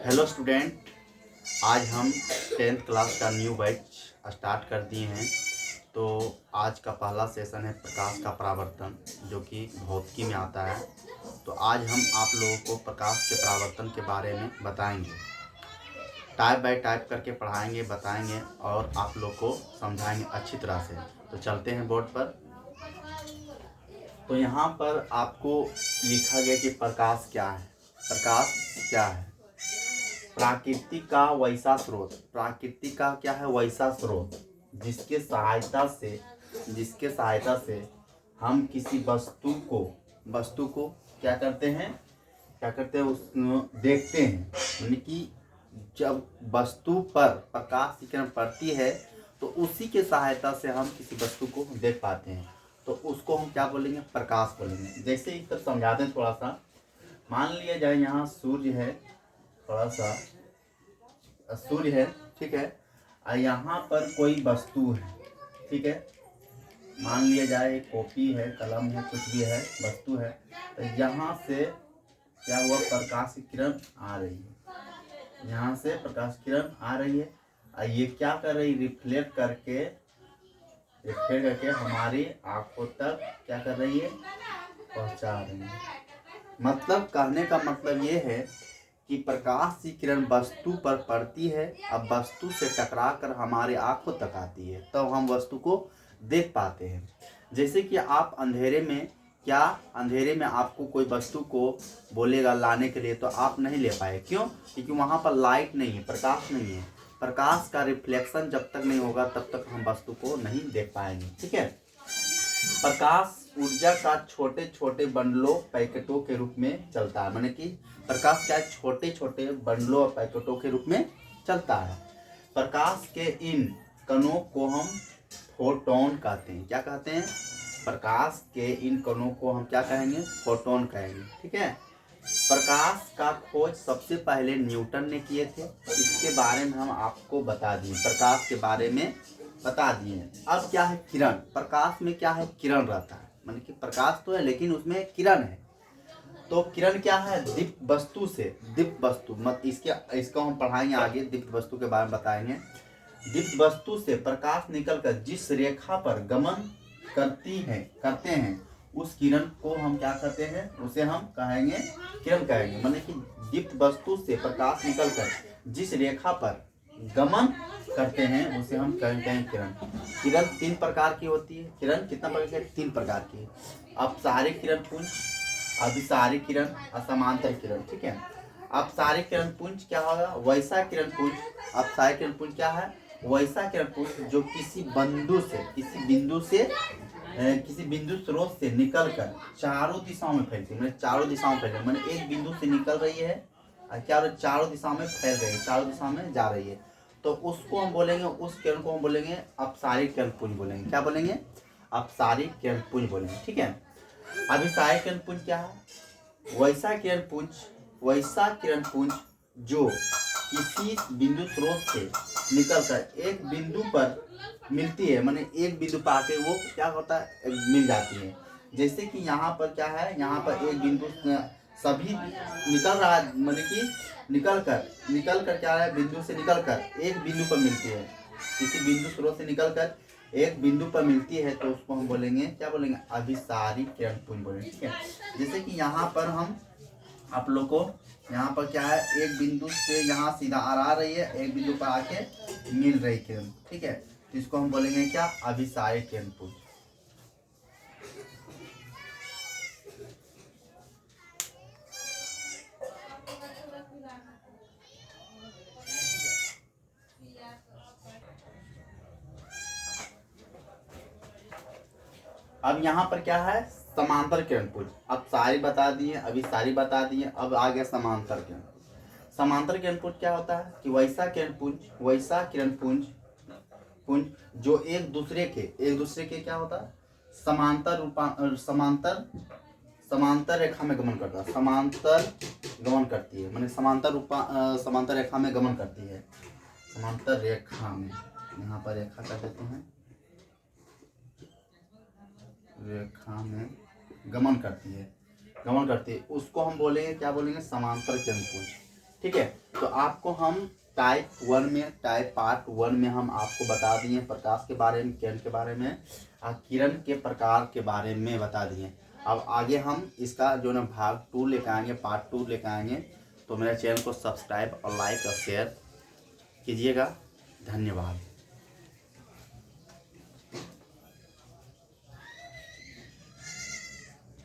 Hello student, आज हम 10th class का न्यू बैच स्टार्ट कर दिए हैं। तो आज का पहला सेशन है प्रकाश का परावर्तन, जो कि भौतिकी में आता है। तो आज हम आप लोगों को प्रकाश के परावर्तन के बारे में बताएंगे, टाइप बाय टाइप करके पढ़ाएंगे, बताएंगे और आप लोग को समझाएंगे अच्छी तरह से। तो चलते हैं बोर्ड पर। तो यहाँ पर आपको लिखा गया कि प्रकाश क्या है। प्रकाश क्या है? प्राकृतिक का वैसा स्रोत। प्राकृतिक का क्या है? वैसा स्रोत जिसके सहायता से हम किसी वस्तु को क्या करते हैं उस देखते हैं। यानी कि जब वस्तु पर प्रकाश की किरण पड़ती है तो उसी के सहायता से हम किसी वस्तु को देख पाते हैं। तो उसको हम क्या बोलेंगे? प्रकाश बोलेंगे। जैसे इस तरह समझाते हैं थोड़ा सा। मान लिया जाए यहाँ सूर्य है, थोड़ा सा सूर्य है, ठीक है। और यहाँ पर कोई वस्तु है, ठीक है। मान लिया जाए एक कॉपी है, कलम है, कुछ भी है, वस्तु है। तो यहाँ से क्या हुआ? प्रकाश की किरण आ रही है। यहाँ से प्रकाश की किरण आ रही है और ये क्या कर रही है? रिफ्लेक्ट करके हमारी आंखों तक क्या कर रही है? पहुँचा रही है। मतलब कहने का मतलब ये है कि प्रकाश की किरण वस्तु पर पड़ती है, अब वस्तु से टकराकर हमारे आंखों तक आती है, तब हम वस्तु को देख पाते हैं। जैसे कि आप अंधेरे में आपको कोई वस्तु को बोलेगा लाने के लिए, तो आप नहीं ले पाए। क्यों? क्योंकि वहाँ पर लाइट नहीं है, प्रकाश नहीं है। प्रकाश का रिफ्लेक्शन जब तक नहीं होगा तब तक हम वस्तु को नहीं देख पाएंगे, ठीक है। प्रकाश ऊर्जा का छोटे छोटे बंडलों पैकेटों के रूप में चलता है। माने कि प्रकाश क्या है? छोटे छोटे बंडलों और पैकेटों के रूप में चलता है। प्रकाश के इन कणों को हम फोटोन कहते हैं। क्या कहते हैं? प्रकाश के इन कणों को हम क्या कहेंगे? फोटोन कहेंगे, ठीक है। प्रकाश का खोज सबसे पहले न्यूटन ने किए थे। तो इसके बारे में हम आपको बता दिए, प्रकाश के बारे में बता दिए। अब क्या है? किरण। प्रकाश में क्या है? किरण रहता है। मतलब कि प्रकाश तो है लेकिन उसमें किरण है। तो किरण क्या है? दीप्त वस्तु मत इसको हम पढ़ाएंगे आगे, दीप्त वस्तु के बारे में बताएंगे। दीप्त वस्तु से प्रकाश निकलकर जिस रेखा पर गमन करते हैं उस किरण को हम क्या कहते हैं? उसे हम कहेंगे किरण कहेंगे। मतलब कि दीप्त वस्तु से प्रकाश निकलकर जिस रेखा पर गमन करते हैं उसे हम कहेंगे किरण। किरण 3 प्रकार की होती है। किरण कितना प्रकार की? 3 प्रकार की। अपसारिक किरण पुंज, अभिसारिक किरण और समांतर किरण, ठीक है। अपसारिक किरण पुंज क्या होगा? वैसा किरण पुंज। अपसारिक किरण पुंज क्या है? वैसा किरण पुंज जो किसी बिंदु स्रोत से निकलकर चारों दिशाओं में फैलती है। चारों दिशाओं में फैल, मैंने एक बिंदु से निकल रही है और क्या चारों दिशाओं में फैल रही है, चारों दिशाओं में जा रही है। तो उसको हम बोलेंगे, उस किरण को हम बोलेंगे अपसारिक किरण पुंज बोलेंगे। क्या बोलेंगे? अपसारिक किरण पुंज बोलेंगे, ठीक है। अभिसारिक किरण पुंज क्या है? वैसा किरण पुंज जो किसी बिंदु स्रोत से निकलकर एक बिंदु पर मिलती है। माने एक बिंदु पर आके वो क्या होता है? मिल जाती है। जैसे कि यहाँ पर क्या है? यहाँ पर एक बिंदु सभी निकल रहा है, माने कि निकल कर क्या है? बिंदु से निकलकर एक बिंदु पर मिलती है। किसी बिंदु स्रोत से निकलकर एक बिंदु पर मिलती है तो उसको हम बोलेंगे, क्या बोलेंगे? अभिसारिक किरण पुंज बोलेंगे, ठीक है। जैसे कि यहाँ पर हम आप लोग को यहाँ पर क्या है? एक बिंदु से यहाँ सीधा आ रही है, एक बिंदु पर आके मिल रही किरण, ठीक है। तो इसको हम बोलेंगे क्या? अभिसारिक किरण पुंज। अब यहाँ पर क्या है? समांतर किरण पुंज। अब सारी बता दिए, अभी सारी बता दिए, अब आ गया समांतर किरण। समांतर किरण पुंज क्या होता है? कि वैसा किरण पुंज जो एक दूसरे के क्या होता है? समांतर रेखा में गमन करता है। गमन करती है, माने समांतर रेखा में गमन करती है। समांतर रेखा में, यहाँ पर रेखा कर देते हैं, रेखा में गमन करती है, उसको हम बोलेंगे, क्या बोलेंगे? समांतर किरण पुंज। ठीक है। तो आपको हम टाइप 1 में, टाइप पार्ट 1 में हम आपको बता दिए प्रकाश के बारे में, किरण के बारे में और किरण के प्रकार के बारे में बता दिए। अब आगे हम इसका जो ना भाग 2 लेकर आएंगे, पार्ट 2 लेकर आएंगे। तो मेरे चैनल को सब्सक्राइब और लाइक और शेयर कीजिएगा। धन्यवाद।